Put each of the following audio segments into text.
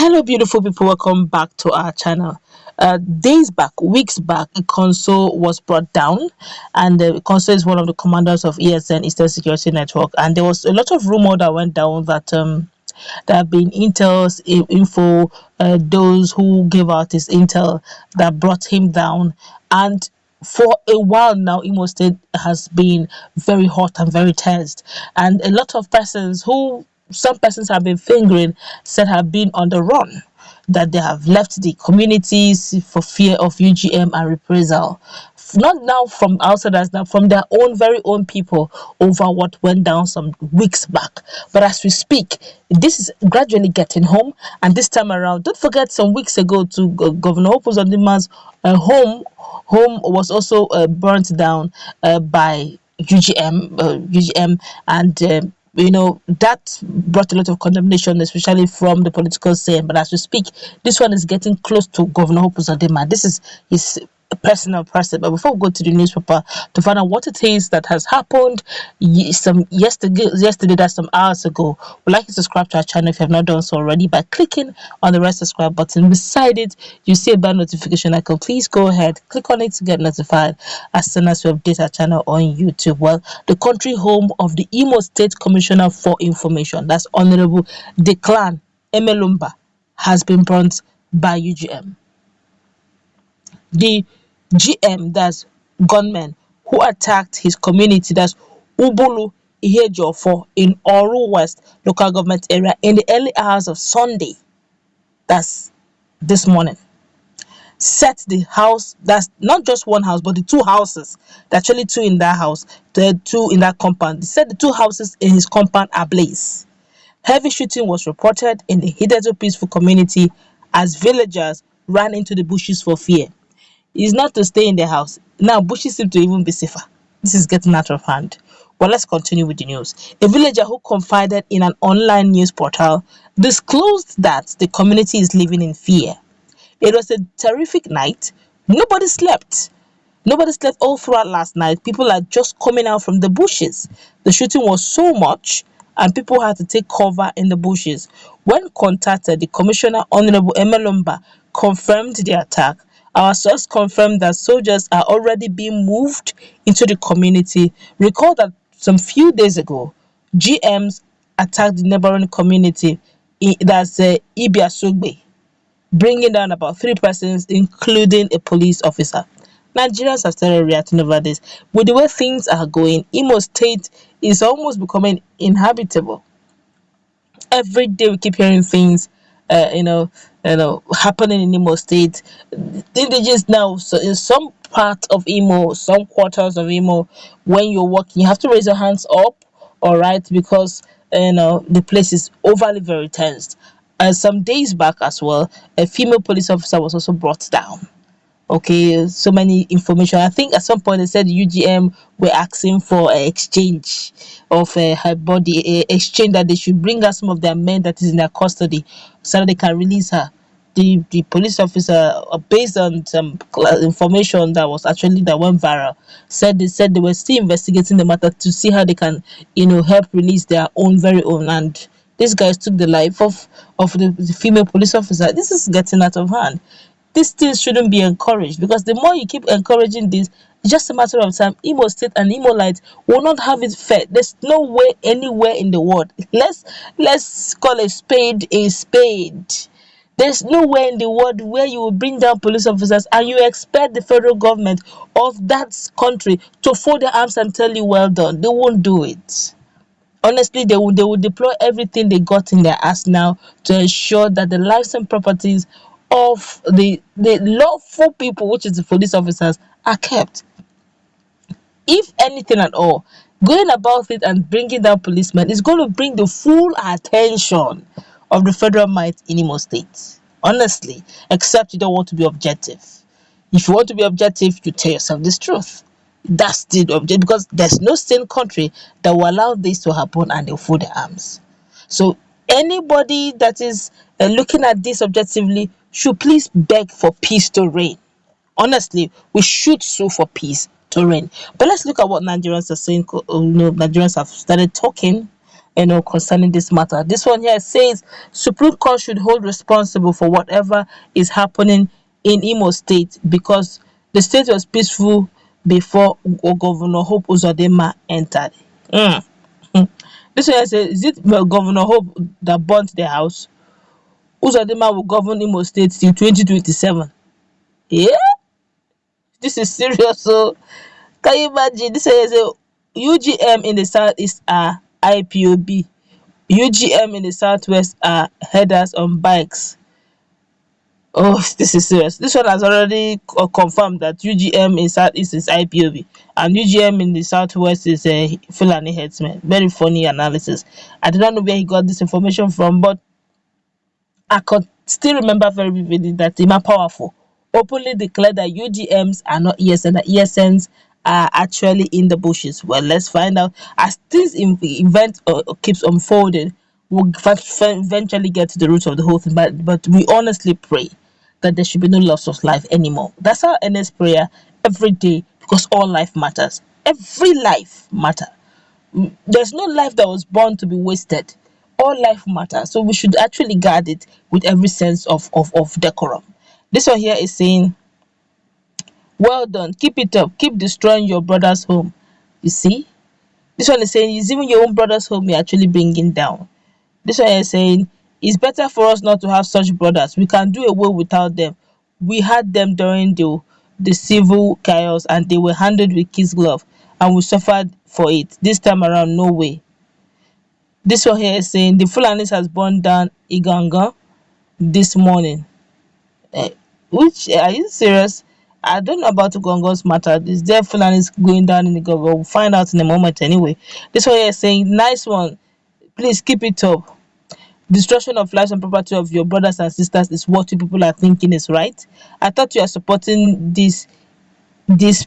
Hello, beautiful people. Welcome back to our channel. Days back, weeks back, a console was brought down, and the console is one of the commanders of ESN Eastern Security Network. And there was a lot of rumor that went down that there have been intel's info, those who gave out his intel that brought him down, and for a while now, Imo State has been very hot and very tensed, and a lot of persons who some persons have been fingering said have been on the run, that they have left the communities for fear of UGM and reprisal. Not now from outsiders, now from their own very own people over what went down some weeks back. But as we speak, this is gradually getting home, and this time around, don't forget some weeks ago to Governor Uzodinma's home was also burnt down by UGM, and that brought a lot of condemnation, especially from the political scene. But as we speak, this one is getting close to Governor Uzodinma. This is his personal person. But before we go to the newspaper to find out what it is that has happened yesterday, that's some hours ago, we'd like you to subscribe to our channel if you have not done so already by clicking on the red subscribe button. Beside it, you see a bell notification icon. Please go ahead, click on it to get notified as soon as we update our channel on YouTube. Well, the country home of the Imo State Commissioner for Information, that's Honorable Declan Emelumba, has been burnt by UGM. The GM, that's gunmen who attacked his community, that's Ubulu Ihejofo in Oru West local government area in the early hours of Sunday, that's this morning, set the house, that's not just one house but the two houses, actually two in that house, the two in that compound, they said the two houses in his compound ablaze. Heavy shooting was reported in the hitherto peaceful community as villagers ran into the bushes for fear. It's not to stay in the house. Now, bushes seem to even be safer. This is getting out of hand. But let's continue with the news. A villager who confided in an online news portal disclosed that the community is living in fear. It was a terrific night. Nobody slept. Nobody slept all throughout last night. People are just coming out from the bushes. The shooting was so much, and people had to take cover in the bushes. When contacted, the Commissioner, Honorable Emelumba, confirmed the attack. Our source confirmed that soldiers are already being moved into the community. Recall that some few days ago, GMs attacked the neighboring community, that's Ibiasugbe, bringing down about 3 persons, including a police officer. Nigerians have started reacting over this. With the way things are going, Imo State is almost becoming inhabitable. Every day we keep hearing things happening in Imo State. Indigenous now, so in some part of Imo, some quarters of Imo, when you're walking, you have to raise your hands up, all right, because the place is overly very tense. Some days back as well, a female police officer was also brought down. Okay, so many information. I think at some point they said UGM were asking for an exchange of her body, exchange that they should bring her some of their men that is in their custody so that they can release her. The police officer, based on some information that went viral, said they were still investigating the matter to see how they can help release their own very own, and these guys took the life of the female police officer. This is getting out of hand. These things shouldn't be encouraged, because the more you keep encouraging this, it's just a matter of time. Imo State and Imo Light will not have it fair. There's no way anywhere in the world. Let's call a spade a spade. There's nowhere in the world where you will bring down police officers and you expect the federal government of that country to fold their arms and tell you well done. They won't do it. Honestly, they will deploy everything they got in their arsenal to ensure that the lives and properties of the lawful people, which is the police officers, are kept. If anything at all, going about it and bringing down policemen is going to bring the full attention of the federal might in Imo State. Honestly, except you don't want to be objective. If you want to be objective, you tell yourself this truth. That's the objective, because there's no sane country that will allow this to happen and they'll fold their arms. So anybody that is looking at this objectively should please beg for peace to reign. Honestly, we should sue for peace to reign. But let's look at what Nigerians are saying. Nigerians have started talking. concerning this matter. This one here says Supreme Court should hold responsible for whatever is happening in Imo State because the state was peaceful before Governor Hope Uzodinma entered. Mm. This one here says, is it Governor Hope that burnt the house? Uzodinma will govern Imo State till 2027. Yeah, this is serious. So can you imagine? This one here says UGM in the southeast are IPOB. UGM in the southwest are headers on bikes. Oh, this is serious. This one has already confirmed that UGM in southeast is IPOB and UGM in the southwest is a Fulani headsman. Very funny analysis. I do not know where he got this information from, but I could still remember very vividly that Ima Powerful openly declared that UGMs are not ESN, that ESNs are actually in the bushes. Well, let's find out. As this event keeps unfolding, we'll eventually get to the root of the whole thing. But we honestly pray that there should be no loss of life anymore. That's our earnest prayer every day because all life matters. Every life matters. There's no life that was born to be wasted. All life matters. So we should actually guard it with every sense of decorum. This one here is saying, well done, keep it up, keep destroying your brother's home. You see? This one is saying, it's even your own brother's home you're actually bringing down. This one is saying, it's better for us not to have such brothers. We can do away without them. We had them during the civil chaos and they were handled with kids' glove and we suffered for it. This time around, no way. This one here is saying the Fulanis has burned down Iganga this morning. Eh, which are you serious? I don't know about Uganga's matter. Is there Fulanis going down in Iganga? We'll find out in a moment anyway. This one here is saying nice one. Please keep it up. Destruction of lives and property of your brothers and sisters is what you people are thinking is right. I thought you are supporting these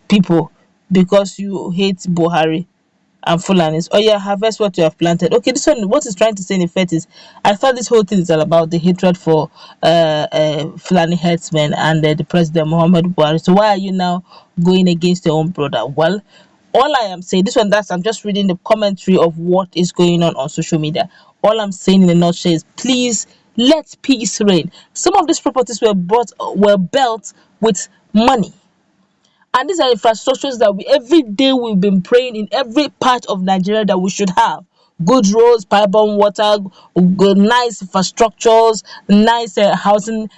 people because you hate Buhari and Fulanis. Oh yeah, harvest what you have planted. Okay, this one, what it's trying to say in effect is, I thought this whole thing is all about the hatred for Fulani herdsmen and the President Muhammad Buhari. So why are you now going against your own brother? Well, all I am saying, this one, that's, I'm just reading the commentary of what is going on social media. All I'm saying in a nutshell is, please let peace reign. Some of these properties were built with money. And these are infrastructures that we every day we've been praying in every part of Nigeria that we should have. Good roads, pipe-borne water, good, nice infrastructures, nice housing,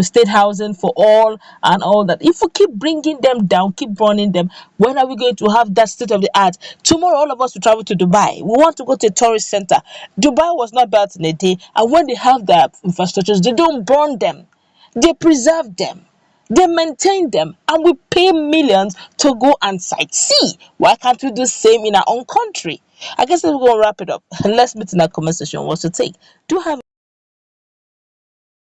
state housing for all and all that. If we keep bringing them down, keep burning them, when are we going to have that state of the art? Tomorrow, all of us will travel to Dubai. We want to go to a tourist center. Dubai was not built in a day, and when they have their infrastructures, they don't burn them. They preserve them. They maintain them and we pay millions to go and sightsee. Why can't we do the same in our own country? I guess we're going to wrap it up. Let's meet in our comment section. What's your take? Do have